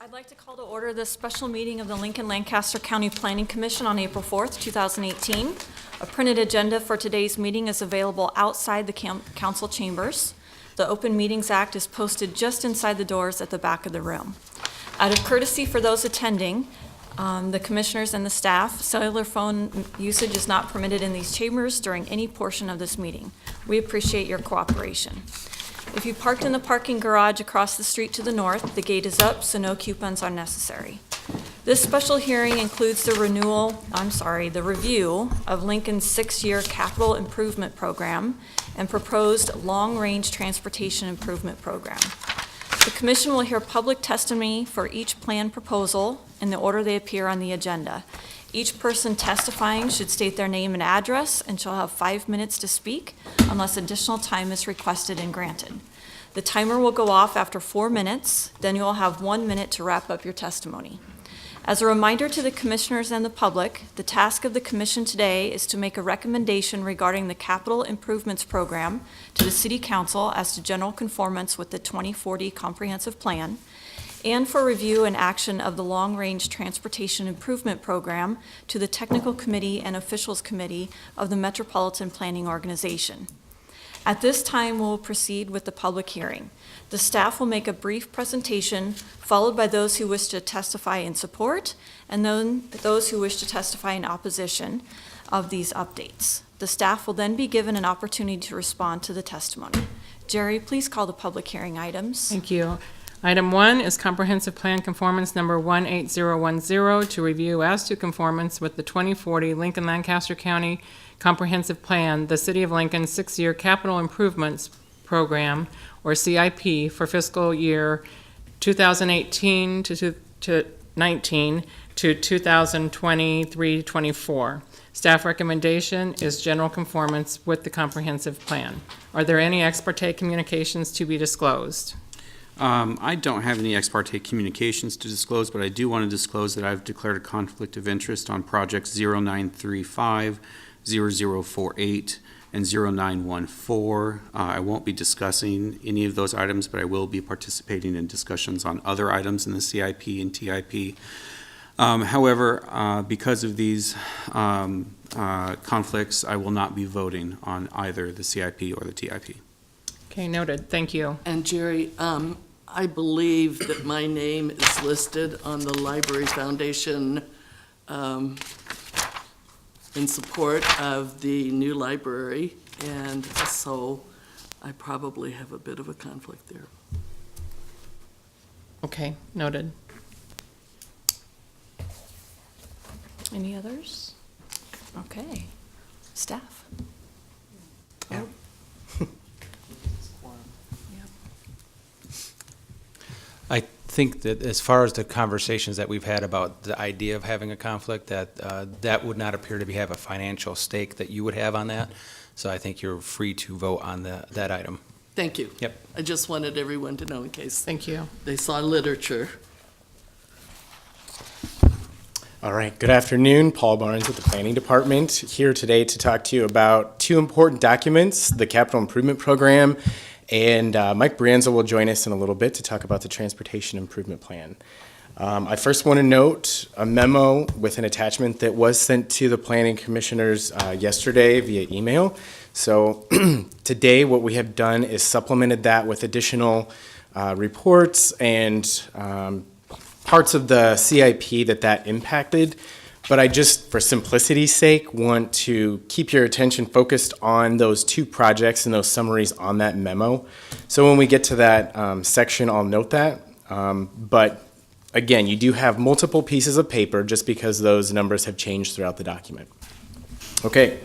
I'd like to call to order this special meeting of the Lincoln-Lancaster County Planning Commission on April 4th, 2018. A printed agenda for today's meeting is available outside the council chambers. The Open Meetings Act is posted just inside the doors at the back of the room. Out of courtesy for those attending, the commissioners and the staff, cellular phone usage is not permitted in these chambers during any portion of this meeting. We appreciate your cooperation. If you parked in the parking garage across the street to the north, the gate is up, so no coupons are necessary. This special hearing includes the review of Lincoln's 6-year capital improvement program and proposed long-range transportation improvement program. The commission will hear public testimony for each plan proposal in the order they appear on the agenda. Each person testifying should state their name and address and shall have 5 minutes to speak unless additional time is requested and granted. The timer will go off after 4 minutes, then you will have 1 minute to wrap up your testimony. As a reminder to the commissioners and the public, the task of the commission today is to make a recommendation regarding the capital improvements program to the City Council as to general conformance with the 2040 Comprehensive Plan, and for review and action of the Long-Range Transportation Improvement Program to the Technical Committee and Officials Committee of the Metropolitan Planning Organization. At this time, we'll proceed with the public hearing. The staff will make a brief presentation, followed by those who wish to testify in support, and then those who wish to testify in opposition of these updates. The staff will then be given an opportunity to respond to the testimony. Jerry, please call the public hearing items. Thank you. Item 1 is Comprehensive Plan Conformance Number 18010 to review as to conformance with the 2040 Lincoln-Lancaster County Comprehensive Plan, the City of Lincoln's 6-year Capital Improvements Program, or CIP, for fiscal year 2018 to 19 to 2023-24. Staff recommendation is general conformance with the comprehensive plan. Are there any ex parte communications to be disclosed? I don't have any ex parte communications to disclose, but I do want to disclose that I've declared a conflict of interest on projects 0935, 0048, and 0914. I won't be discussing any of those items, but I will be participating in discussions on other items in the CIP and TIP. However, because of these conflicts, I will not be voting on either the CIP or the TIP. Okay, noted. Thank you. And Jerry, I believe that my name is listed on the Library Foundation in support of the new library, and so I probably have a bit of a conflict there. Okay, noted. Any others? Okay. Staff. Yeah. I think that as far as the conversations that we've had about the idea of having a conflict, that that would not appear to have a financial stake that you would have on that. So I think you're free to vote on that item. Thank you. Yep. I just wanted everyone to know in case Thank you. they saw literature. All right, good afternoon. Paul Barnes with the Planning Department, here today to talk to you about two important documents, the Capital Improvement Program, and Mike Brianza will join us in a little bit to talk about the Transportation Improvement Plan. I first want to note a memo with an attachment that was sent to the Planning Commissioners yesterday via email. So today what we have done is supplemented that with additional reports and parts of the CIP that impacted, but I just, for simplicity's sake, want to keep your attention focused on those two projects and those summaries on that memo. So when we get to that section, I'll note that. But again, you do have multiple pieces of paper just because those numbers have changed throughout the document. Okay.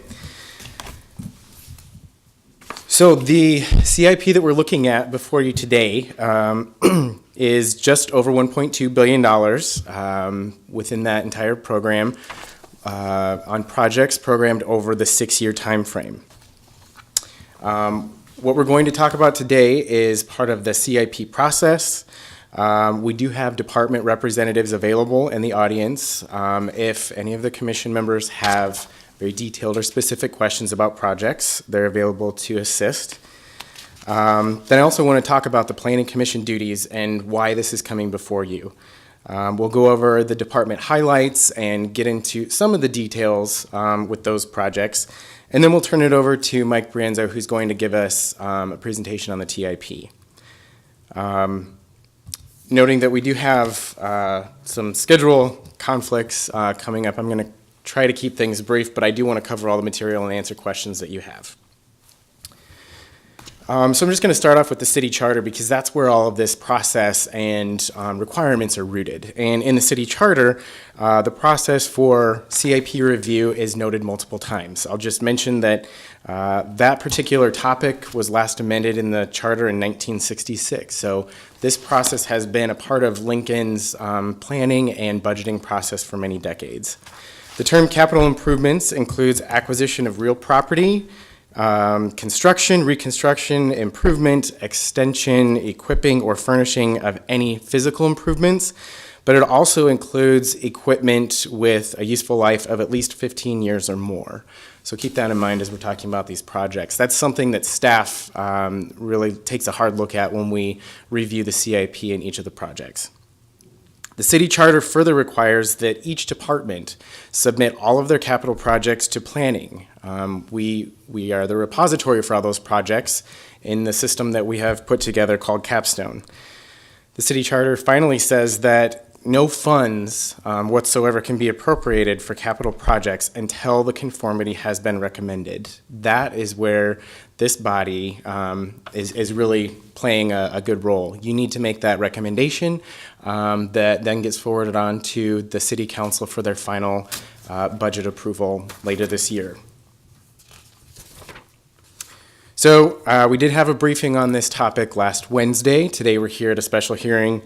So the CIP that we're looking at before you today is just over $1.2 billion within that entire program on projects programmed over the 6-year time frame. What we're going to talk about today is part of the CIP process. We do have department representatives available in the audience. If any of the commission members have very detailed or specific questions about projects, they're available to assist. Then I also want to talk about the Planning Commission duties and why this is coming before you. We'll go over the department highlights and get into some of the details with those projects. And then we'll turn it over to Mike Brienzo, who's going to give us a presentation on the TIP. Noting that we do have some schedule conflicts coming up, I'm going to try to keep things brief, but I do want to cover all the material and answer questions that you have. So I'm just going to start off with the city charter because that's where all of this process and requirements are rooted. And in the city charter, the process for CIP review is noted multiple times. I'll just mention that that particular topic was last amended in the charter in 1966. So this process has been a part of Lincoln's planning and budgeting process for many decades. The term capital improvements includes acquisition of real property, construction, reconstruction, improvement, extension, equipping, or furnishing of any physical improvements, but it also includes equipment with a useful life of at least 15 years or more. So keep that in mind as we're talking about these projects. That's something that staff really takes a hard look at when we review the CIP in each of the projects. The city charter further requires that each department submit all of their capital projects to planning. We are the repository for all those projects in the system that we have put together called Capstone. The city charter finally says that no funds whatsoever can be appropriated for capital projects until the conformity has been recommended. That is where this body is really playing a good role. You need to make that recommendation that then gets forwarded on to the city council for their final budget approval later this year. So we did have a briefing on this topic last Wednesday. Today we're here at a special hearing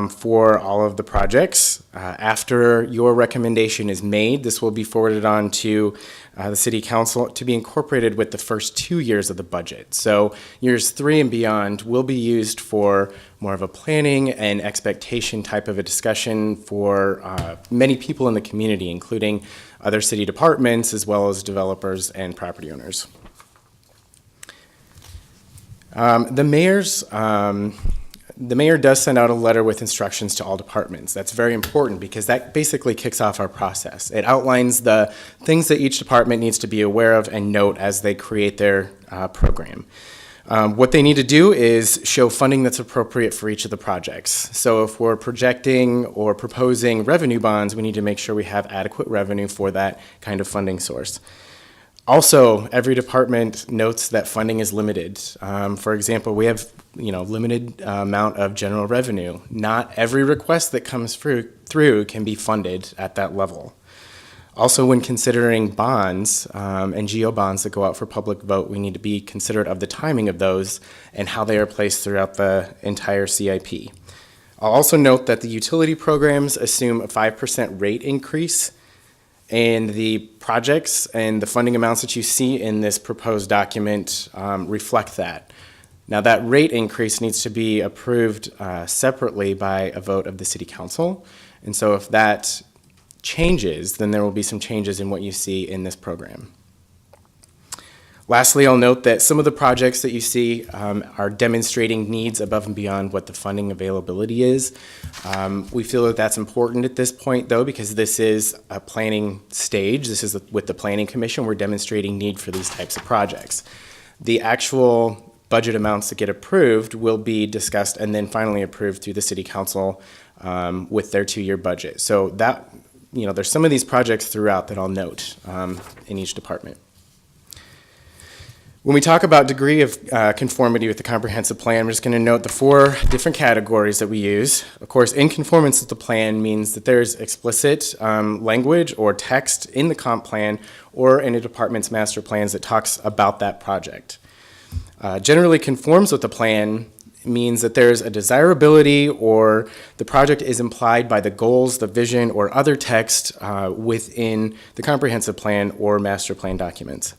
for all of the projects. After your recommendation is made, this will be forwarded on to the City Council to be incorporated with the first 2 years of the budget. So years 3 and beyond will be used for more of a planning and expectation type of a discussion for many people in the community, including other city departments as well as developers and property owners. The mayor does send out a letter with instructions to all departments. That's very important because that basically kicks off our process. It outlines the things that each department needs to be aware of and note as they create their program. What they need to do is show funding that's appropriate for each of the projects. So if we're projecting or proposing revenue bonds, we need to make sure we have adequate revenue for that kind of funding source. Also, every department notes that funding is limited. For example, we have limited amount of general revenue. Not every request that comes through can be funded at that level. Also, when considering bonds and GO bonds that go out for public vote, we need to be considerate of the timing of those and how they are placed throughout the entire CIP. I'll also note that the utility programs assume a 5% rate increase. And the projects and the funding amounts that you see in this proposed document reflect that. Now, that rate increase needs to be approved separately by a vote of the City Council. And so if that changes, then there will be some changes in what you see in this program. Lastly, I'll note that some of the projects that you see are demonstrating needs above and beyond what the funding availability is. We feel that that's important at this point, though, because this is a planning stage. This is with the Planning Commission. We're demonstrating need for these types of projects. The actual budget amounts that get approved will be discussed and then finally approved through the City Council with their 2-year budget. So that, there's some of these projects throughout that I'll note in each department. When we talk about degree of conformity with the comprehensive plan, we're just going to note the 4 different categories that we use. Of course, in conformance with the plan means that there's explicit language or text in the comp plan or in a department's master plans that talks about that project. Generally conforms with the plan means that there's a desirability or the project is implied by the goals, the vision, or other text within the comprehensive plan or master plan documents.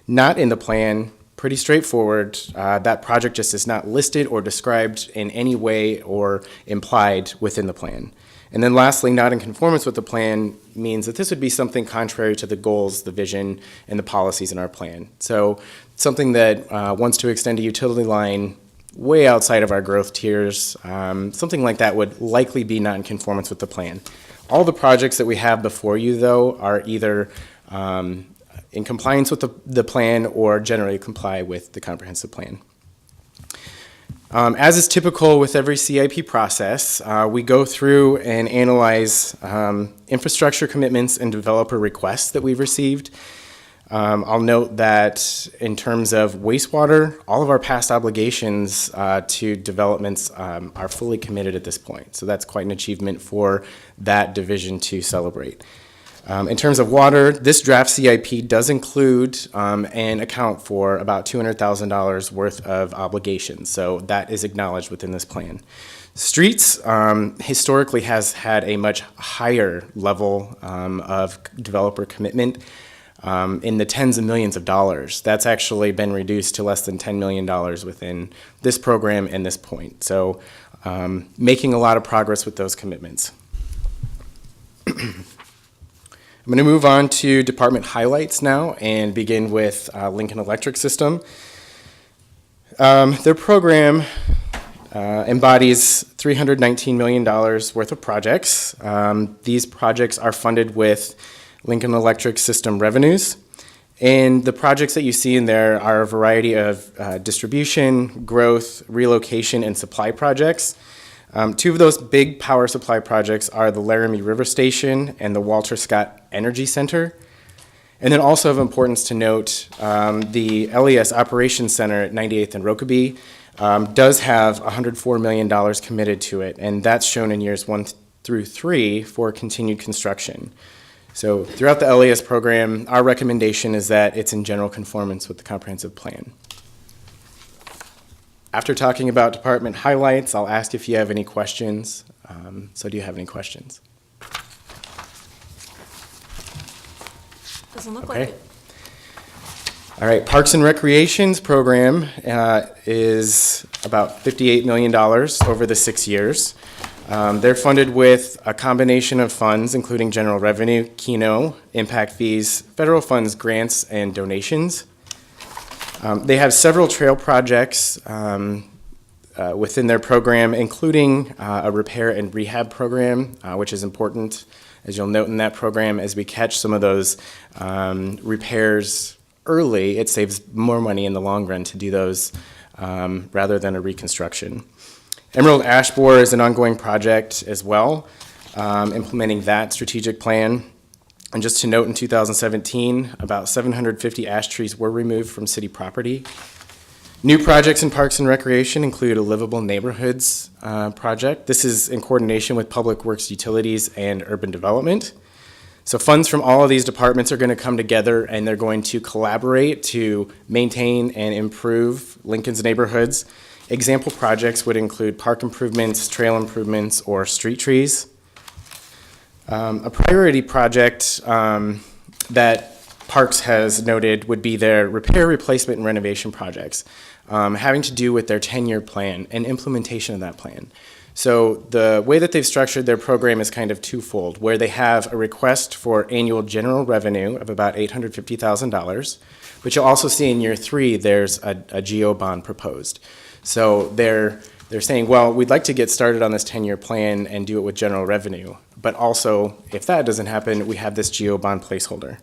Not in the plan, pretty straightforward. That project just is not listed or described in any way or implied within the plan. And then lastly, not in conformance with the plan means that this would be something contrary to the goals, the vision, and the policies in our plan. So something that wants to extend a utility line way outside of our growth tiers. Something like that would likely be not in conformance with the plan. All the projects that we have before you, though, are either in compliance with the plan or generally comply with the comprehensive plan. As is typical with every CIP process, we go through and analyze infrastructure commitments and developer requests that we've received. I'll note that in terms of wastewater, all of our past obligations to developments are fully committed at this point. So that's quite an achievement for that division to celebrate. In terms of water, this draft CIP does include and account for about $200,000 worth of obligations. So that is acknowledged within this plan. Streets historically has had a much higher level of developer commitment in the tens of millions of dollars. That's actually been reduced to less than $10 million within this program and this point. So making a lot of progress with those commitments. I'm going to move on to department highlights now and begin with Lincoln Electric System. Their program embodies $319 million worth of projects. These projects are funded with Lincoln Electric System revenues. And the projects that you see in there are a variety of distribution, growth, relocation, and supply projects. Two of those big power supply projects are the Laramie River Station and the Walter Scott Energy Center. And then also of importance to note, the LES Operations Center at 98th and Rokeby does have $104 million committed to it, and that's shown in years 1 through 3 for continued construction. So throughout the LES program, our recommendation is that it's in general conformance with the comprehensive plan. After talking about department highlights, I'll ask if you have any questions. So do you have any questions? Doesn't look Okay. like it. All right, Parks and Recreations program is about $58 million over the 6 years. They're funded with a combination of funds, including general revenue, Keno, impact fees, federal funds, grants, and donations. They have several trail projects within their program, including a repair and rehab program, which is important, as you'll note in that program. As we catch some of those repairs early, it saves more money in the long run to do those rather than a reconstruction. Emerald Ash Borer is an ongoing project as well, implementing that strategic plan. And just to note, in 2017, about 750 ash trees were removed from city property. New projects in Parks and Recreation include a Livable Neighborhoods project. This is in coordination with Public Works Utilities and Urban Development. So funds from all of these departments are going to come together, and they're going to collaborate to maintain and improve Lincoln's neighborhoods. Example projects would include park improvements, trail improvements, or street trees. A priority project that Parks has noted would be their repair, replacement, and renovation projects, having to do with their 10-year plan and implementation of that plan. So the way that they've structured their program is kind of twofold, where they have a request for annual general revenue of about $850,000, but you'll also see in year 3 there's a GO bond proposed. So they're saying, well, we'd like to get started on this 10-year plan and do it with general revenue. But also, if that doesn't happen, we have this GO bond placeholder.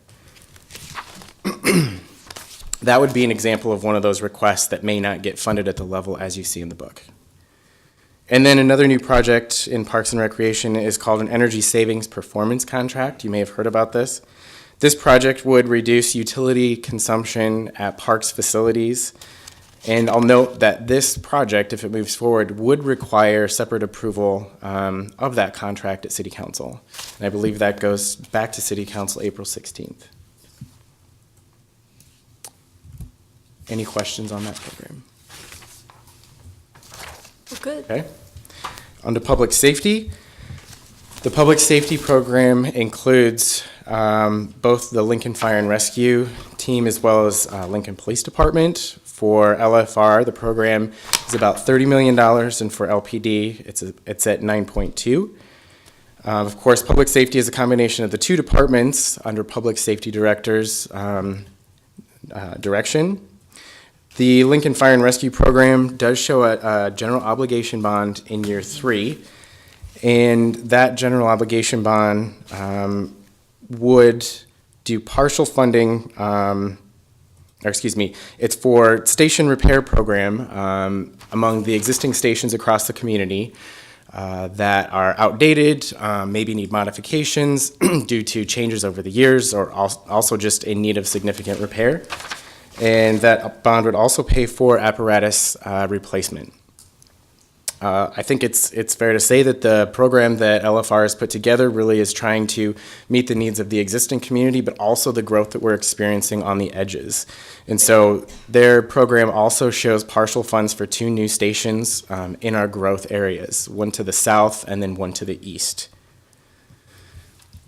That would be an example of one of those requests that may not get funded at the level as you see in the book. And then another new project in Parks and Recreation is called an Energy Savings Performance Contract. You may have heard about this. This project would reduce utility consumption at parks facilities. And I'll note that this project, if it moves forward, would require separate approval of that contract at City Council. And I believe that goes back to City Council April 16th. Any questions on that program? Well, good. Okay. On to public safety. The public safety program includes both the Lincoln Fire and Rescue team as well as Lincoln Police Department. For LFR, the program is about $30 million, and for LPD, it's at 9.2. Of course, public safety is a combination of the two departments under public safety directors' direction. The Lincoln Fire and Rescue Program does show a general obligation bond in year 3, and that general obligation bond would do partial funding, it's for station repair program among the existing stations across the community that are outdated, maybe need modifications due to changes over the years, or also just in need of significant repair. And that bond would also pay for apparatus replacement. I think it's fair to say that the program that LFR has put together really is trying to meet the needs of the existing community, but also the growth that we're experiencing on the edges. And so their program also shows partial funds for 2 new stations in our growth areas, one to the south and then one to the east.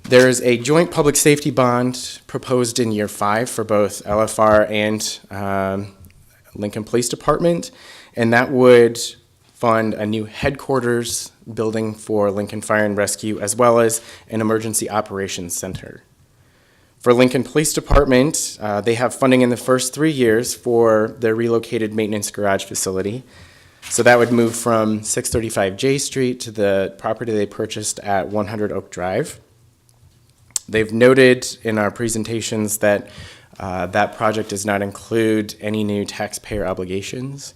There is a joint public safety bond proposed in year 5 for both LFR and Lincoln Police Department, and that would fund a new headquarters building for Lincoln Fire and Rescue, as well as an emergency operations center. For Lincoln Police Department, they have funding in the first 3 years for their relocated maintenance garage facility. So that would move from 635 J Street to the property they purchased at 100 Oak Drive. They've noted in our presentations that that project does not include any new taxpayer obligations,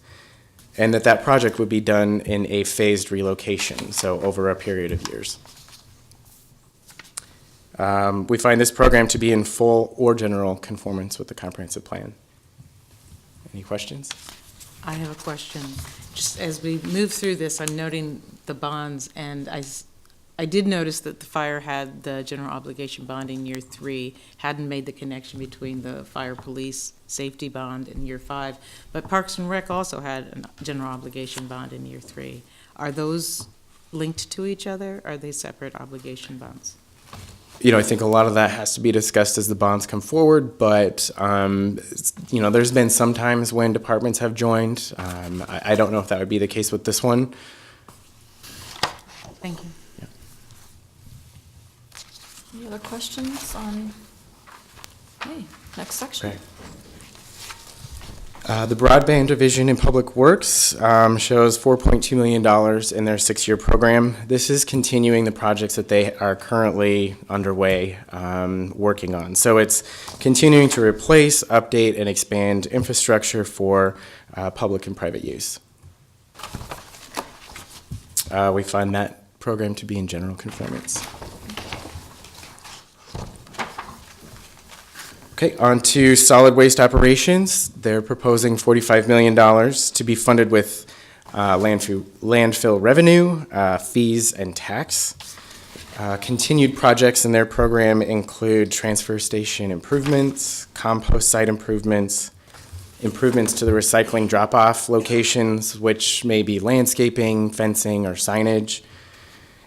and that project would be done in a phased relocation, so over a period of years. We find this program to be in full or general conformance with the comprehensive plan. Any questions? I have a question. Just as we move through this, I'm noting the bonds, and I did notice that the fire had the general obligation bond in year 3, hadn't made the connection between the fire police safety bond in year 5, but Parks and Rec also had a general obligation bond in year 3. Are those linked to each other? Are they separate obligation bonds? I think a lot of that has to be discussed as the bonds come forward, but, there's been some times when departments have joined. I don't know if that would be the case with this one. Thank you. Any other questions on, okay, next section? Okay. The Broadband Division in Public Works shows $4.2 million in their 6-year program. This is continuing the projects that they are currently underway working on. So it's continuing to replace, update, and expand infrastructure for public and private use. We find that program to be in general conformance. Okay, on to solid waste operations. They're proposing $45 million to be funded with landfill revenue, fees, and tax. Continued projects in their program include transfer station improvements, compost site improvements, improvements to the recycling drop-off locations, which may be landscaping, fencing, or signage.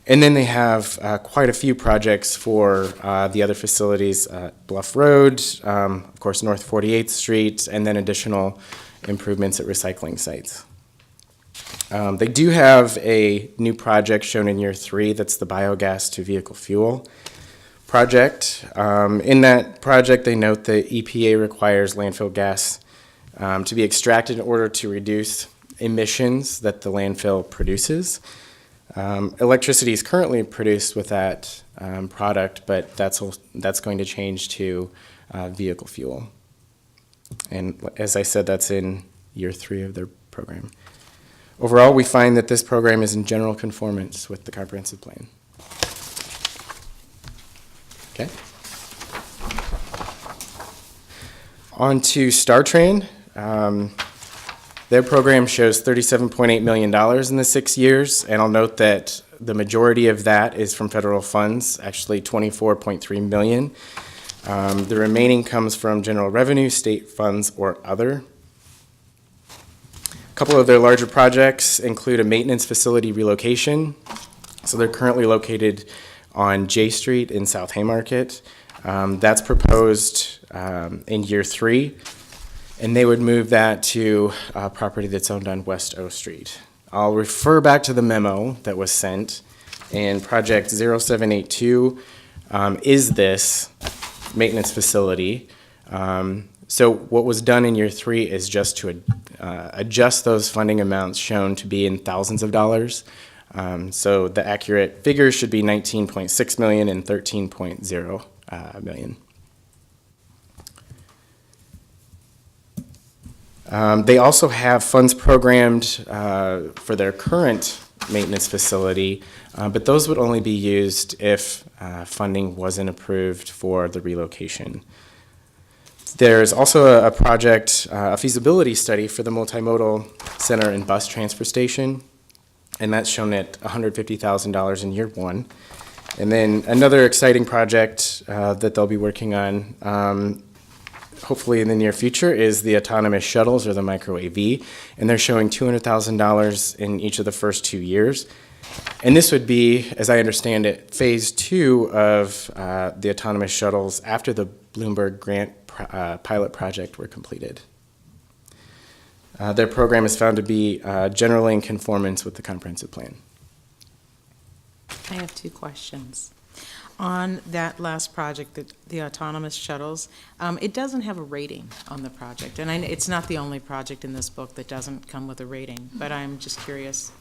And then they have quite a few projects for the other facilities, Bluff Road, of course, North 48th Street, and then additional improvements at recycling sites. They do have a new project shown in year 3, that's the biogas to vehicle fuel project. In that project, they note the EPA requires landfill gas to be extracted in order to reduce emissions that the landfill produces. Electricity is currently produced with that product, but that's going to change to vehicle fuel. And as I said, that's in year 3 of their program. Overall, we find that this program is in general conformance with the comprehensive plan. Okay. On to StarTran. Their program shows $37.8 million in the 6 years, and I'll note that the majority of that is from federal funds, actually $24.3 million. The remaining comes from general revenue, state funds, or other. A couple of their larger projects include a maintenance facility relocation. So they're currently located on J Street in South Haymarket. That's proposed in year 3. And they would move that to a property that's owned on West O Street. I'll refer back to the memo that was sent, and project 0782 is this maintenance facility. So what was done in year 3 is just to adjust those funding amounts shown to be in thousands of dollars. So the accurate figures should be 19.6 million and 13.0 million. They also have funds programmed for their current maintenance facility, but those would only be used if funding wasn't approved for the relocation. There's also a project, a feasibility study for the multimodal center and bus transfer station, and that's shown at $150,000 in year 1. And then another exciting project that they'll be working on, hopefully in the near future, is the autonomous shuttles, or the micro AV, and they're showing $200,000 in each of the first 2 years. And this would be, as I understand it, phase 2 of the autonomous shuttles after the Bloomberg grant pilot project were completed. Their program is found to be generally in conformance with the comprehensive plan. I have 2 questions. On that last project, the autonomous shuttles, it doesn't have a rating on the project. And it's not the only project in this book that doesn't come with a rating, but I'm just curious,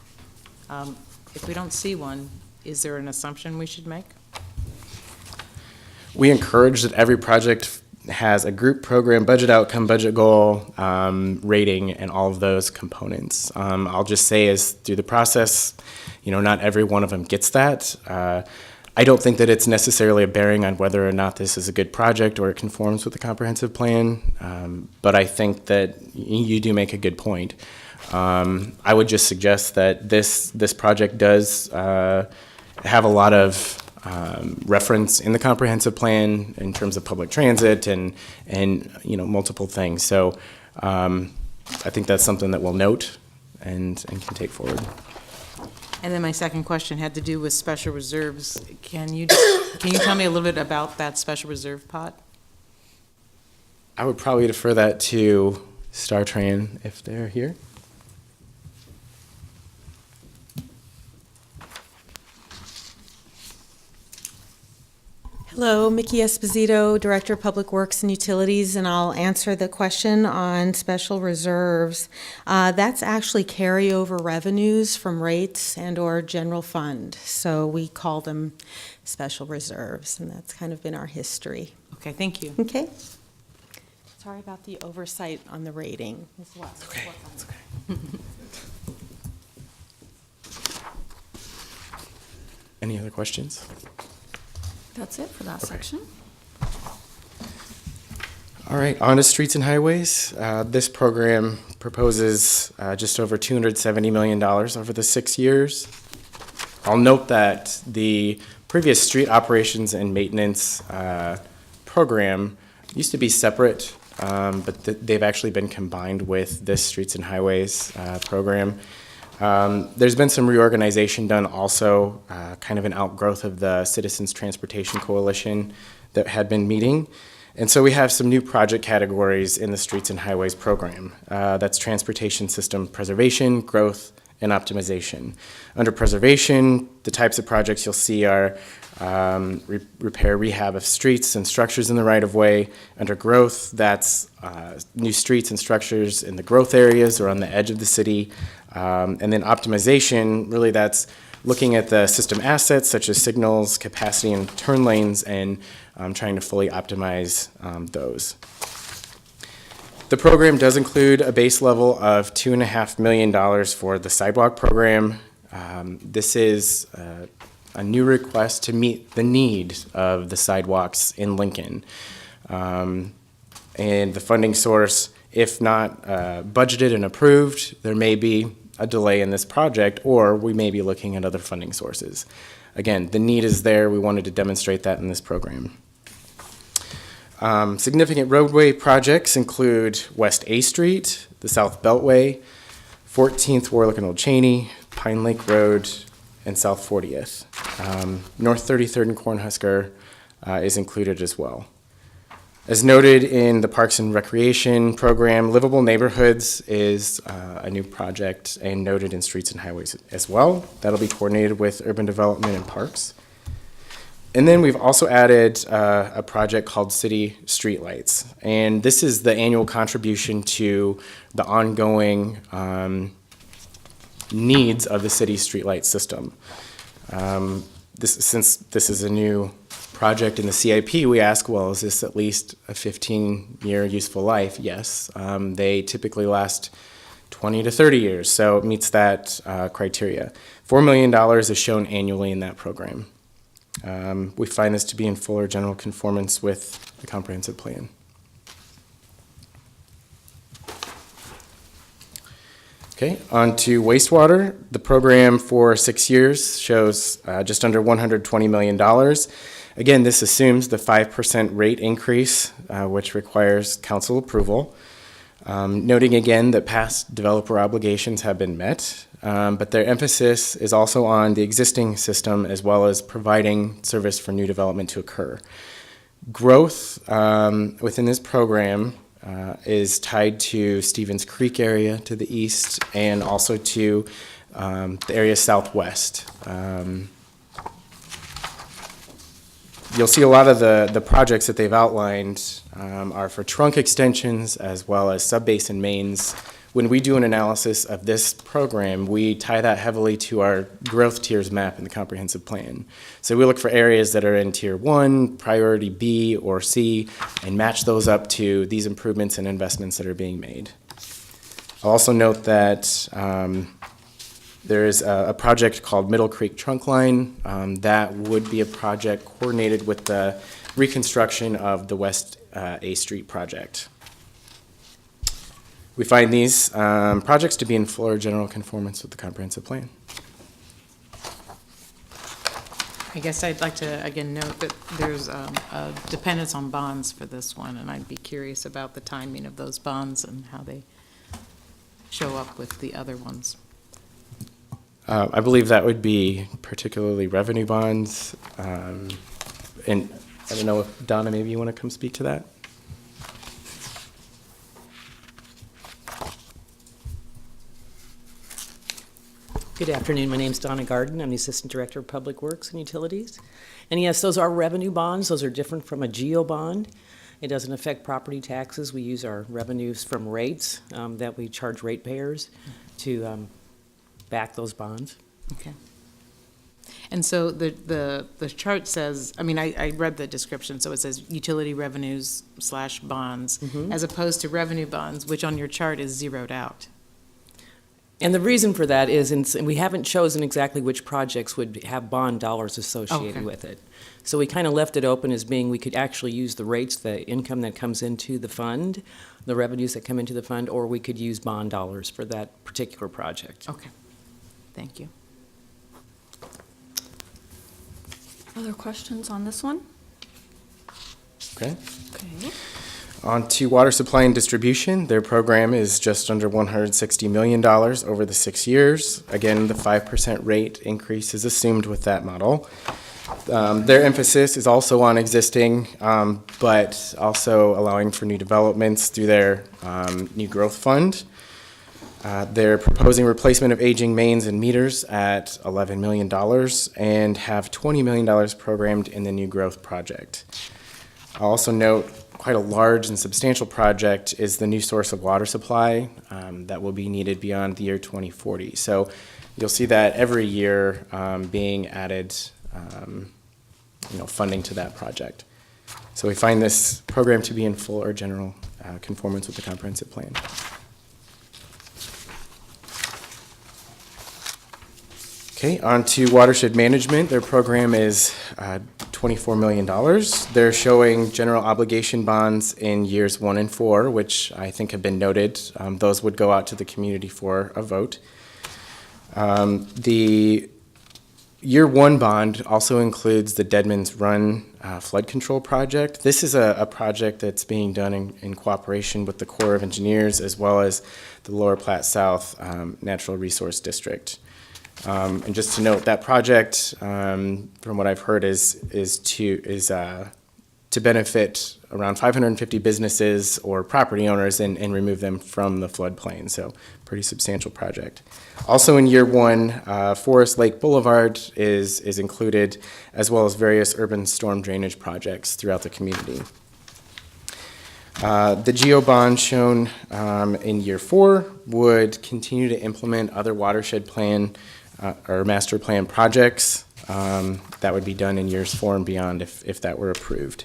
if we don't see one, is there an assumption we should make? We encourage that every project has a group program, budget outcome, budget goal, rating, and all of those components. I'll just say is through the process, not every one of them gets that. I don't think that it's necessarily a bearing on whether or not this is a good project or it conforms with the comprehensive plan, but I think that you do make a good point. I would just suggest that this project does have a lot of reference in the comprehensive plan in terms of public transit and multiple things. So I think that's something that we'll note and can take forward. And then my second question had to do with special reserves. Can you tell me a little bit about that special reserve pot? I would probably defer that to StarTran if they're here. Hello, Mickey Esposito, Director of Public Works and Utilities, and I'll answer the question on special reserves. That's actually carryover revenues from rates and/or general fund, so we call them special reserves, and that's kind of been our history. Okay, thank you. Okay? Sorry about the oversight on the rating as well. Okay, that's okay. Any other questions? That's it for that section. All right, on to streets and highways. This program proposes just over $270 million over the 6 years. I'll note that the previous street operations and maintenance program used to be separate, but they've actually been combined with this streets and highways program. There's been some reorganization done also, kind of an outgrowth of the Citizens Transportation Coalition that had been meeting. And so we have some new project categories in the Streets and Highways program. That's transportation system preservation, growth, and optimization. Under preservation, the types of projects you'll see are repair, rehab of streets and structures in the right-of-way. Under growth, that's new streets and structures in the growth areas or on the edge of the city. And then optimization, really that's looking at the system assets such as signals, capacity, and turn lanes, and trying to fully optimize those. The program does include a base level of $2.5 million for the sidewalk program. This is a new request to meet the need of the sidewalks in Lincoln. And the funding source, if not budgeted and approved, there may be a delay in this project, or we may be looking at other funding sources. Again, the need is there. We wanted to demonstrate that in this program. Significant roadway projects include West A Street, the South Beltway, 14th Warlick and Old Cheney, Pine Lake Road, and South 40th. North 33rd and Cornhusker is included as well. As noted in the Parks and Recreation program, Livable Neighborhoods is a new project and noted in Streets and Highways as well. That'll be coordinated with Urban Development and Parks. And then we've also added a project called City Streetlights. And this is the annual contribution to the ongoing needs of the city streetlight system. Since this is a new project in the CIP, we ask, well, is this at least a 15-year useful life? Yes. They typically last 20 to 30 years, so it meets that criteria. $4 million is shown annually in that program. We find this to be in fuller general conformance with the comprehensive plan. Okay, on to wastewater. The program for 6 years shows just under $120 million. Again, this assumes the 5% rate increase, which requires council approval. Noting again that past developer obligations have been met, but their emphasis is also on the existing system as well as providing service for new development to occur. Growth within this program is tied to Stevens Creek area to the east and also to the area southwest. You'll see a lot of the projects that they've outlined are for trunk extensions as well as sub-basin mains. When we do an analysis of this program, we tie that heavily to our growth tiers map in the comprehensive plan. So we look for areas that are in tier 1, priority B or C, and match those up to these improvements and investments that are being made. I'll also note that there is a project called Middle Creek Trunk Line. That would be a project coordinated with the reconstruction of the West A Street project. We find these projects to be in fuller general conformance with the comprehensive plan. I guess I'd like to, again, note that there's a dependence on bonds for this one, and I'd be curious about the timing of those bonds and how they show up with the other ones. I believe that would be particularly revenue bonds. And I don't know if, Donna, maybe you want to come speak to that? Good afternoon. My name's Donna Garden. I'm the Assistant Director of Public Works and Utilities. And yes, those are revenue bonds. Those are different from a GEO bond. It doesn't affect property taxes. We use our revenues from rates that we charge ratepayers to back those bonds. Okay. And so the chart says, I mean, I read the description, so it says utility revenues / bonds, as opposed to revenue bonds, which on your chart is zeroed out. And the reason for that is, and we haven't chosen exactly which projects would have bond dollars associated Okay. with it. So we kind of left it open as being we could actually use the rates, the income that comes into the fund, the revenues that come into the fund, or we could use bond dollars for that particular project. Okay. Thank you. Other questions on this one? Okay. Okay. On to water supply and distribution. Their program is just under $160 million over the 6 years. Again, the 5% rate increase is assumed with that model. Their emphasis is also on existing, but also allowing for new developments through their new growth fund. They're proposing replacement of aging mains and meters at $11 million and have $20 million programmed in the new growth project. I'll also note quite a large and substantial project is the new source of water supply that will be needed beyond the year 2040. So you'll see that every year being added funding to that project. So we find this program to be in full or general conformance with the comprehensive plan. Okay, on to watershed management. Their program is $24 million. They're showing general obligation bonds in years 1 and 4, which I think have been noted. Those would go out to the community for a vote. The year 1 bond also includes the Deadman's Run flood control project. This is a project that's being done in cooperation with the Corps of Engineers as well as the Lower Platte South Natural Resource District. And just to note, that project, from what I've heard, is to to benefit around 550 businesses or property owners and remove them from the floodplain. So pretty substantial project. Also in year one, Forest Lake Boulevard is included, as well as various urban storm drainage projects throughout the community. The GEO bond shown in year four would continue to implement other watershed plan or master plan projects that would be done in years 4 and beyond if that were approved.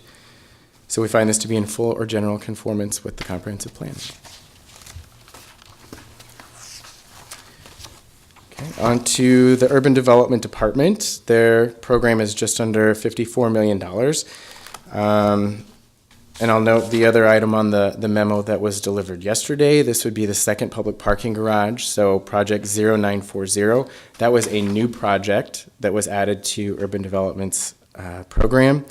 So we find this to be in full or general conformance with the comprehensive plan. Okay, on to the Urban Development Department. Their program is just under $54 million. And I'll note the other item on the memo that was delivered yesterday. This would be the second public parking garage, so project 0940. That was a new project that was added to Urban Development's program.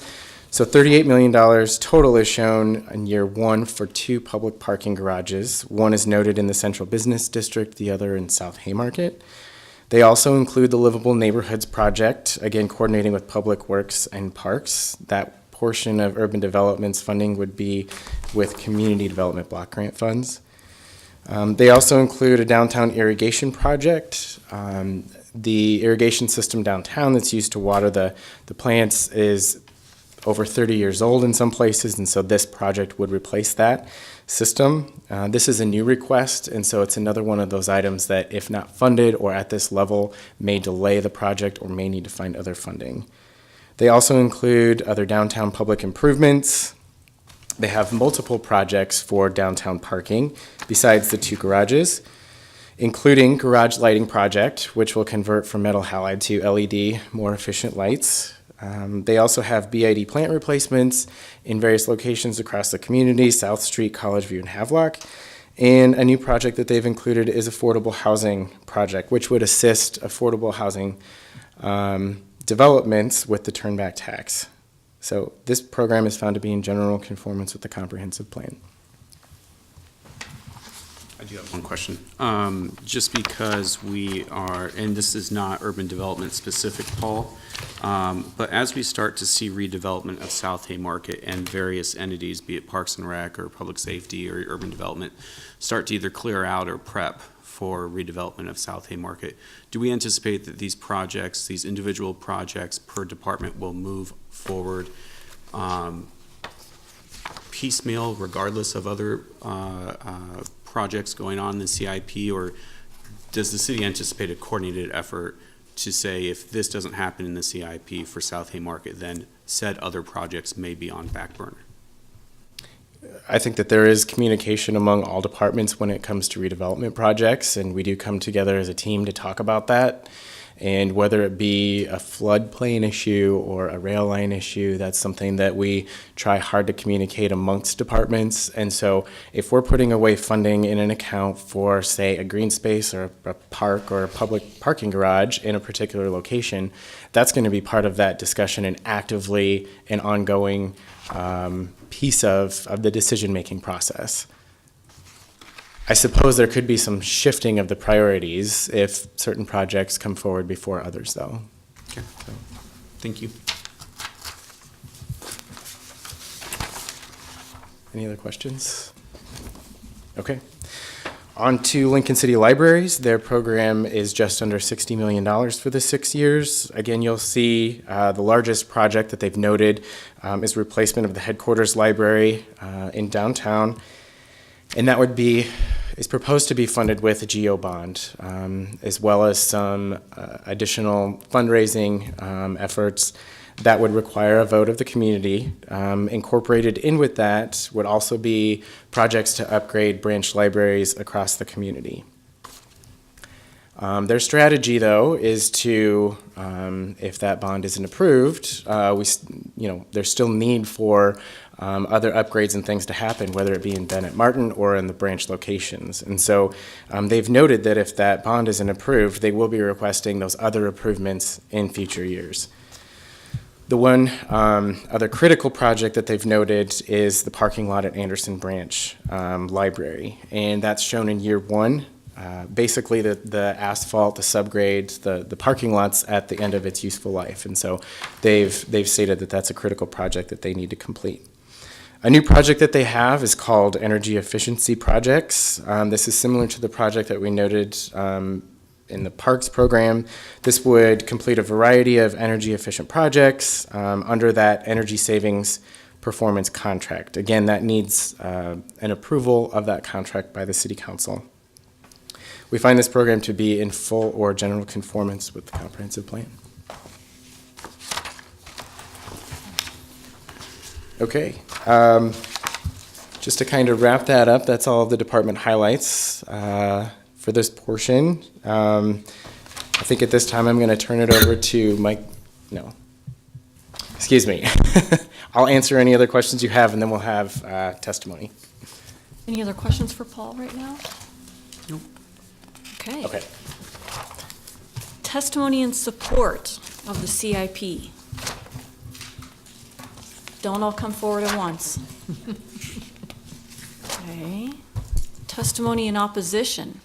So $38 million total is shown in year one for 2 public parking garages. One is noted in the Central Business District, the other in South Haymarket. They also include the Livable Neighborhoods project, again coordinating with Public Works and Parks. That portion of urban development's funding would be with community development block grant funds. They also include a downtown irrigation project. The irrigation system downtown that's used to water the plants is over 30 years old in some places, and so this project would replace that system. This is a new request, and so it's another one of those items that, if not funded or at this level, may delay the project or may need to find other funding. They also include other downtown public improvements. They have multiple projects for downtown parking besides the 2 garages, including garage lighting project, which will convert from metal halide to LED, more efficient lights. They also have BID plant replacements in various locations across the community, South Street, College View, and Havelock. And a new project that they've included is affordable housing project, which would assist affordable housing developments with the turnback tax. So this program is found to be in general conformance with the comprehensive plan. I do have one question. Just because we are, and this is not urban development specific, Paul, but as we start to see redevelopment of South Haymarket and various entities, be it Parks and Rec or Public Safety or urban development, start to either clear out or prep for redevelopment of South Haymarket, do we anticipate that these projects, these individual projects per department will move forward piecemeal regardless of other projects going on in the CIP, or does the city anticipate a coordinated effort to say if this doesn't happen in the CIP for South Haymarket, then said other projects may be on back burner? I think that there is communication among all departments when it comes to redevelopment projects, and we do come together as a team to talk about that. And whether it be a floodplain issue or a rail line issue, that's something that we try hard to communicate amongst departments. And so if we're putting away funding in an account for, say, a green space or a park or a public parking garage in a particular location, that's going to be part of that discussion and actively an ongoing piece of the decision-making process. I suppose there could be some shifting of the priorities if certain projects come forward before others, though. Okay, thank you. Any other questions? Okay. On to Lincoln City Libraries. Their program is just under $60 million for the 6 years. Again, you'll see the largest project that they've noted is replacement of the headquarters library in downtown. And that is proposed to be funded with a GEO bond, as well as some additional fundraising efforts that would require a vote of the community. Incorporated in with that would also be projects to upgrade branch libraries across the community. Their strategy, though, is to, if that bond isn't approved, there's still need for other upgrades and things to happen, whether it be in Bennett Martin or in the branch locations. And so they've noted that if that bond isn't approved, they will be requesting those other improvements in future years. The one other critical project that they've noted is the parking lot at Anderson Branch Library, and that's shown in year one basically the asphalt, the subgrades, the parking lots at the end of its useful life. And so they've stated that that's a critical project that they need to complete. A new project that they have is called Energy Efficiency Projects. This is similar to the project that we noted in the Parks program. This would complete a variety of energy efficient projects under that energy savings performance contract. Again, that needs an approval of that contract by the City Council. We find this program to be in full or general conformance with the comprehensive plan. Okay, just to kind of wrap that up, that's all of the department highlights for this portion. I think at this time I'm going to turn it over to Mike. No, excuse me. I'll answer any other questions you have, and then we'll have testimony. Any other questions for Paul right now? Nope. Okay. Okay. Testimony in support of the CIP. Don't all come forward at once. Okay. Testimony in opposition.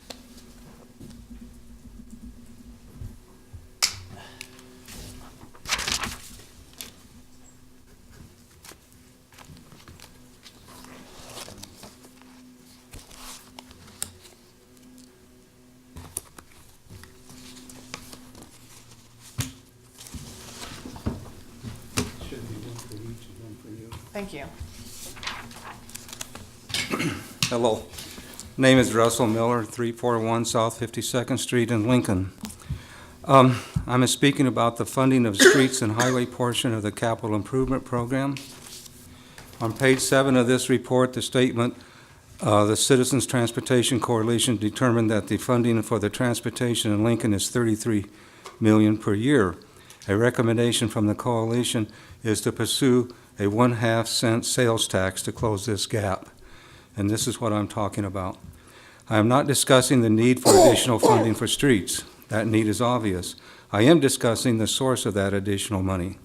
Thank you. Hello. Name is Russell Miller, 341 South 52nd Street in Lincoln. I'm speaking about the funding of streets and highway portion of the capital improvement program. On page 7 of this report, the statement, the Citizens Transportation Coalition determined that the funding for the transportation in Lincoln is $33 million per year. A recommendation from the coalition is to pursue a 1/2 cent sales tax to close this gap. And this is what I'm talking about. I am not discussing the need for additional funding for streets. That need is obvious. I am discussing the source of that additional money.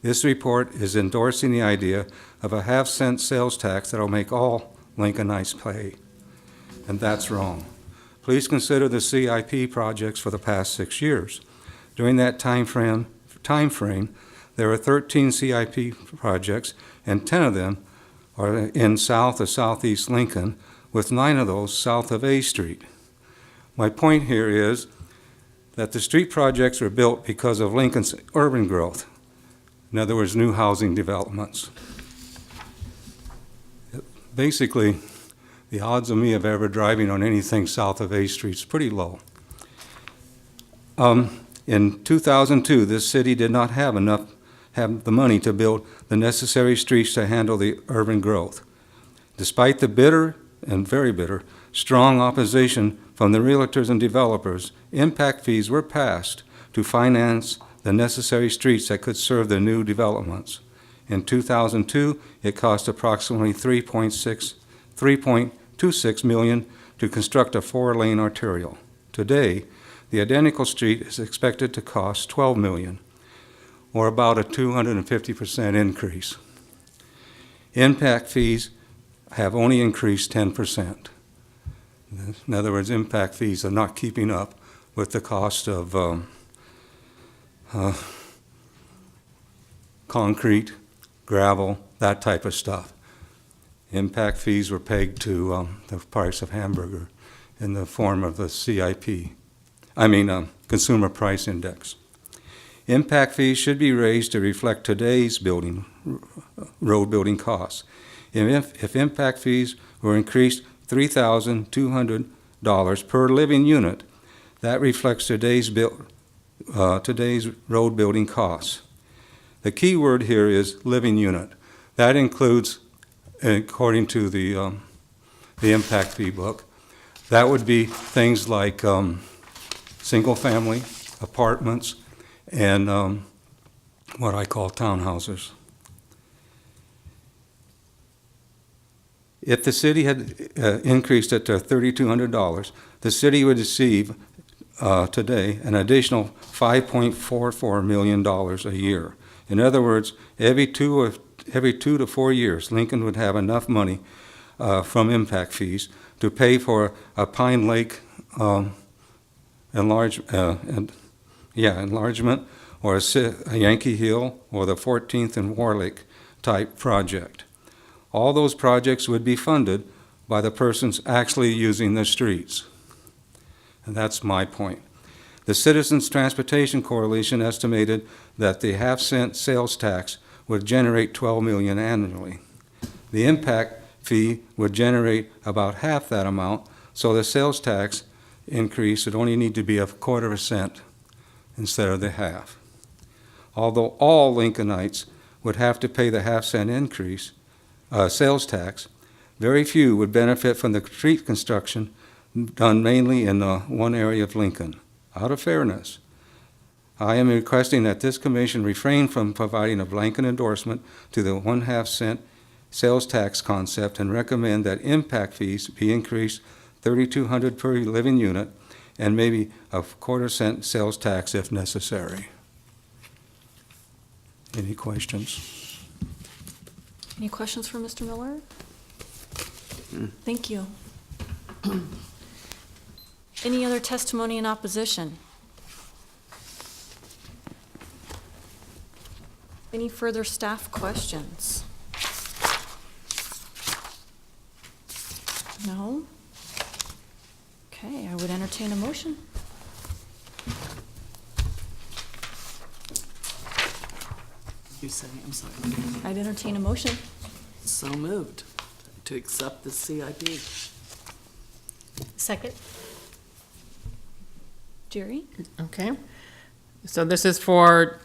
This report is endorsing the idea of a 1/2 cent sales tax that will make all Lincolnites pay. And that's wrong. Please consider the CIP projects for the past 6 years. During that time frame, there are 13 CIP projects, and 10 of them are in south or southeast Lincoln, with 9 of those south of A Street. My point here is that the street projects were built because of Lincoln's urban growth. In other words, new housing developments. Basically, the odds of me of ever driving on anything south of A Street is pretty low. In 2002, this city did not have the money to build the necessary streets to handle the urban growth. Despite the bitter and very bitter, strong opposition from the realtors and developers, impact fees were passed to finance the necessary streets that could serve the new developments. In 2002, it cost approximately $3.26 million to construct a 4-lane arterial. Today, the identical street is expected to cost $12 million, or about a 250% increase. Impact fees have only increased 10%. In other words, impact fees are not keeping up with the cost of concrete, gravel, that type of stuff. Impact fees were pegged to the price of hamburger in the form of the Consumer Price Index. Impact fees should be raised to reflect today's road building costs. If impact fees were increased $3,200 per living unit, that reflects today's road building costs. The key word here is living unit. That includes, according to the impact fee book, that would be things like single-family apartments and what I call townhouses. If the city had increased it to $3,200, the city would receive today an additional $5.44 million a year. In other words, every 2 to 4 years, Lincoln would have enough money from impact fees to pay for a Pine Lake enlargement, or a Yankee Hill, or the 14th and Warlick type project. All those projects would be funded by the persons actually using the streets. And that's my point. The Citizens Transportation Coalition estimated that the half-cent sales tax would generate $12 million annually. The impact fee would generate about half that amount, so the sales tax increase would only need to be a quarter cent instead of the half. Although all Lincolnites would have to pay the half-cent increase, sales tax, very few would benefit from the street construction done mainly in the one area of Lincoln. Out of fairness, I am requesting that this commission refrain from providing a blanket endorsement to the 1/2 cent sales tax concept and recommend that impact fees be increased $3,200 per living unit and maybe a quarter cent sales tax if necessary. Any questions? Any questions for Mr. Miller? Thank you. Any other testimony in opposition? Any further staff questions? No? Okay, I would entertain a motion. You say, I'm sorry. I'd entertain a motion. So moved to accept the CIP. Second. Jerry? Okay. So this is for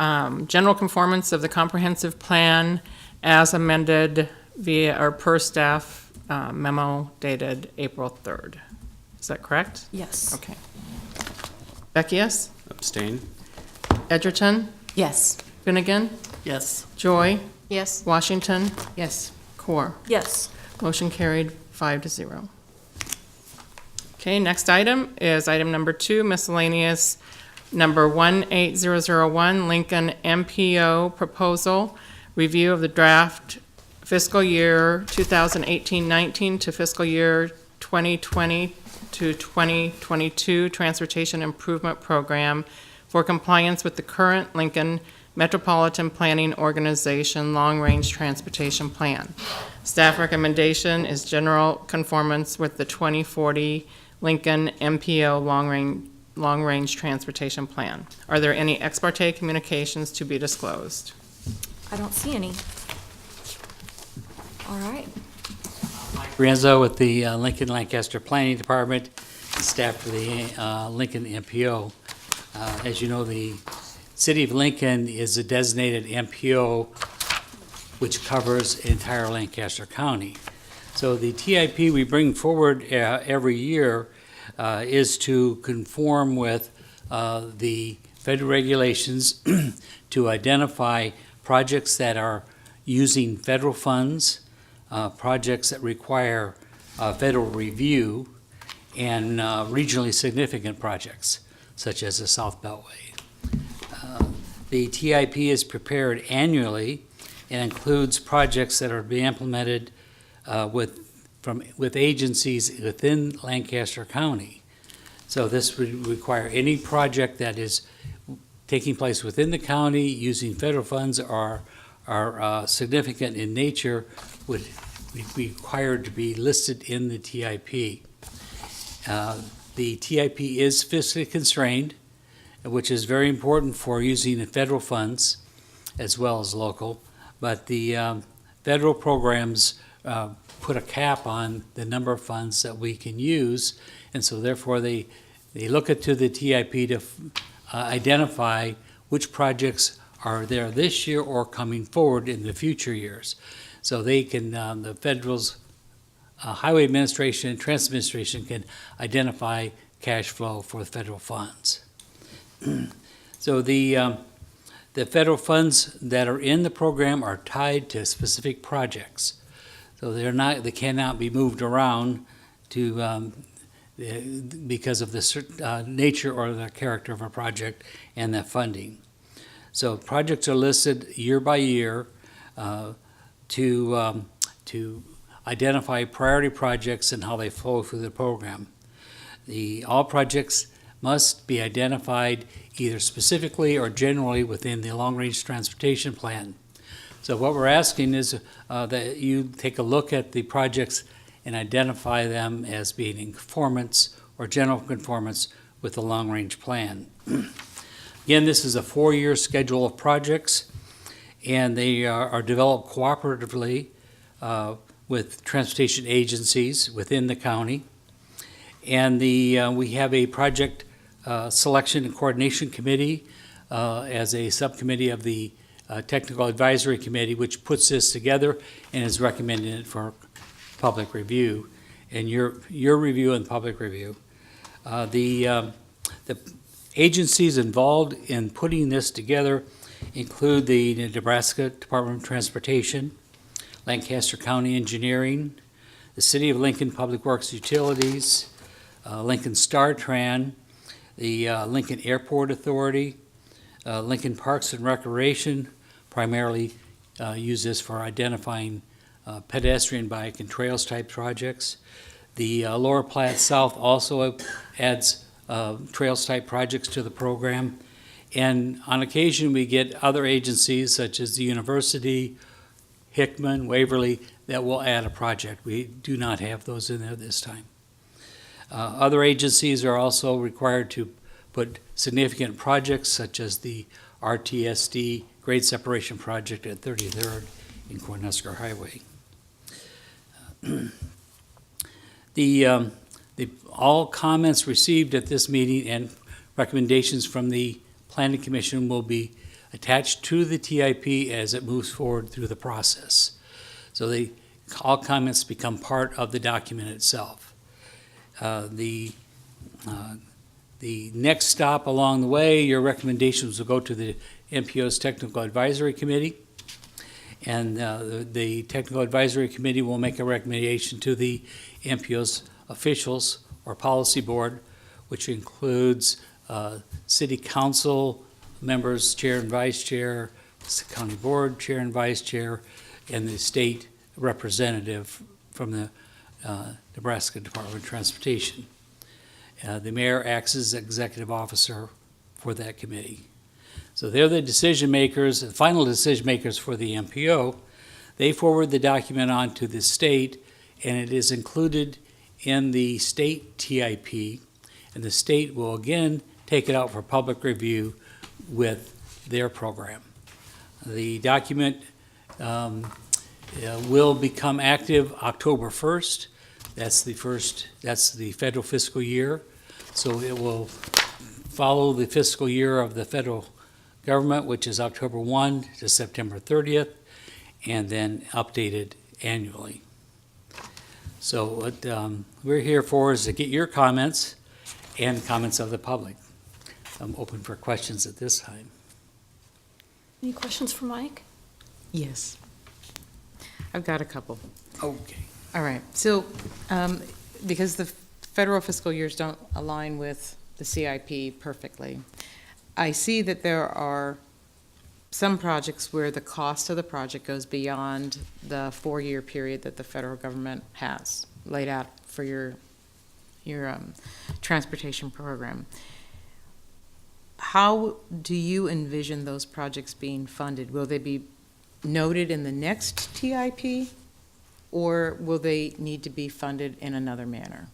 general conformance of the comprehensive plan as amended via our per staff memo dated April 3rd. Is that correct? Yes. Okay. Beckius? Abstain? Edgerton? Yes. Finnegan? Yes. Joy? Yes. Washington? Yes. Core? Yes. Motion carried 5-0. Okay, next item is item number 2, miscellaneous number 18001, Lincoln MPO proposal, review of the draft fiscal year 2018-19 to fiscal year 2020 to 2022 Transportation Improvement Program for compliance with the current Lincoln Metropolitan Planning Organization Long-Range Transportation Plan. Staff recommendation is general conformance with the 2040 Lincoln MPO Long-Range Transportation Plan. Are there any ex parte communications to be disclosed? I don't see any. All right. Renzo with the Lincoln Lancaster Planning Department, and staff for the Lincoln MPO. As you know, the City of Lincoln is a designated MPO which covers entire Lancaster County. So the TIP we bring forward every year is to conform with the federal regulations to identify projects that are using federal funds, projects that require federal review, and regionally significant projects, such as the South Beltway. The TIP is prepared annually and includes projects that are being implemented with agencies within Lancaster County. So this would require any project that is taking place within the county using federal funds or are significant in nature would be required to be listed in the TIP. The TIP is fiscally constrained, which is very important for using the federal funds as well as local, but the federal programs put a cap on the number of funds that we can use, and so therefore they look into the TIP to identify which projects are there this year or coming forward in the future years. So they can, the federal's Highway Administration and Transit Administration can identify cash flow for the federal funds. So the federal funds that are in the program are tied to specific projects. So they cannot be moved around to because of the nature or the character of a project and the funding. So projects are listed year by year to identify priority projects and how they flow through the program. All projects must be identified either specifically or generally within the long-range transportation plan. So what we're asking is that you take a look at the projects and identify them as being in conformance or general conformance with the long-range plan. Again, this is a 4-year schedule of projects, and they are developed cooperatively with transportation agencies within the county. And we have a project selection and coordination committee as a subcommittee of the Technical Advisory Committee, which puts this together and is recommending it for public review, and your review and public review. The agencies involved in putting this together include the Nebraska Department of Transportation, Lancaster County Engineering, the City of Lincoln Public Works Utilities, Lincoln Star Tran, the Lincoln Airport Authority, Lincoln Parks and Recreation, primarily use this for identifying pedestrian, bike, and trails type projects. The Lower Platte South also adds trails type projects to the program. And on occasion, we get other agencies such as the university, Hickman, Waverly, that will add a project. We do not have those in there this time. Other agencies are also required to put significant projects such as the RTSD grade separation project at 33rd in Cornhusker Highway. All comments received at this meeting and recommendations from the Planning Commission will be attached to the TIP as it moves forward through the process. So all comments become part of the document itself. The next stop along the way, your recommendations will go to the MPO's Technical Advisory Committee, and the Technical Advisory Committee will make a recommendation to the MPO's officials or policy board, which includes city council members, chair and vice chair, county board chair and vice chair, and the state representative from the Nebraska Department of Transportation. The mayor acts as executive officer for that committee. So they're the decision makers, the final decision makers for the MPO. They forward the document on to the state, and it is included in the state TIP, and the state will again take it out for public review with their program. The document will become active October 1st. That's the federal fiscal year. So it will follow the fiscal year of the federal government, which is October 1 to September 30th, and then updated annually. So what we're here for is to get your comments and comments of the public. I'm open for questions at this time. Any questions for Mike? Yes. I've got a couple. Okay. All right. So, because the federal fiscal years don't align with the CIP perfectly, I see that there are some projects where the cost of the project goes beyond the 4-year period that the federal government has laid out for your transportation program. How do you envision those projects being funded? Will they be noted in the next TIP, or will they need to be funded in another manner?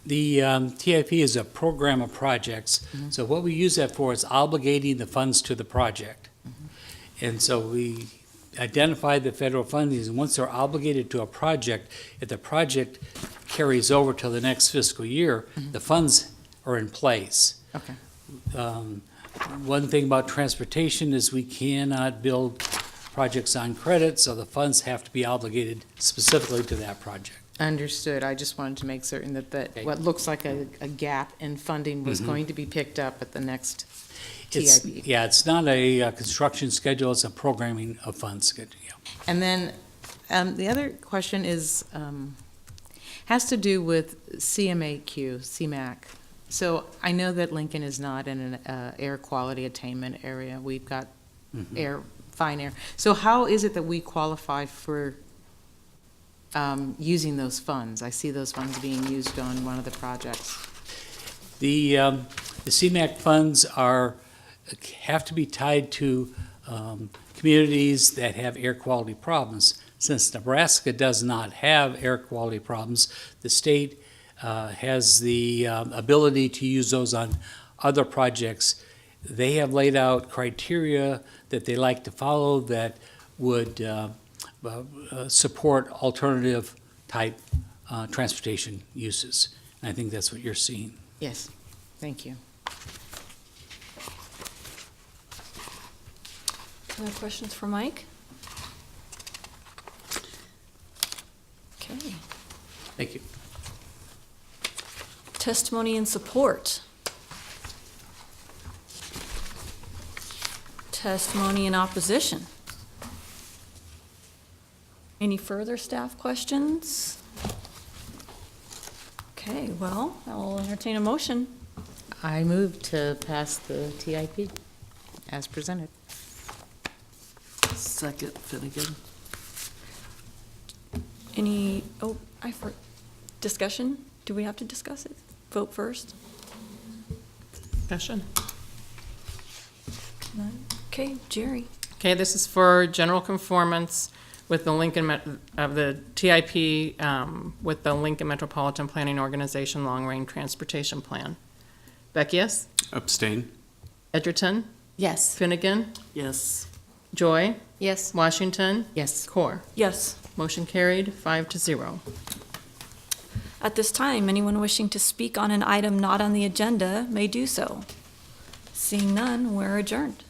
The TIP is a program of projects. Mm-hmm. So what we use that for is obligating the funds to the project. Mm-hmm. And so we identify the federal fundings, and once they're obligated to a project, if the project carries over to the next fiscal year, Mm-hmm. the funds are in place. Okay. One thing about transportation is we cannot build projects on credit, so the funds have to be obligated specifically to that project. Understood. I just wanted to make certain that Okay. what looks like a gap in funding was Mhm. going to be picked up at the next It's, TIP. yeah, it's not a construction schedule, it's a programming of funds schedule. Yeah. And then the other question is, has to do with CMAQ, CMAQ. So I know that Lincoln is not in an air quality attainment area. We've got Mhm. fine air. So how is it that we qualify for using those funds? I see those funds being used on one of the projects. The CMAQ funds have to be tied to communities that have air quality problems. Since Nebraska does not have air quality problems, the state has the ability to use those on other projects. They have laid out criteria that they like to follow that would support alternative type transportation uses. And I think that's what you're seeing. Yes, thank you. Other questions for Mike? Okay. Thank you. Testimony and support. Testimony in opposition. Any further staff questions? Okay, well, I will entertain a motion. I move to pass the TIP as presented. Second, Finnegan. Any, discussion? Do we have to discuss it? Vote first? Discussion. Okay, Jerry. Okay, this is for general conformance with the of the TIP with the Lincoln Metropolitan Planning Organization Long Range Transportation Plan. Beckius? Abstain. Edgerton? Yes. Finnegan? Yes. Joy? Yes. Washington? Yes. Core? Yes. Motion carried, 5-0. At this time, anyone wishing to speak on an item not on the agenda may do so. Seeing none, we're adjourned.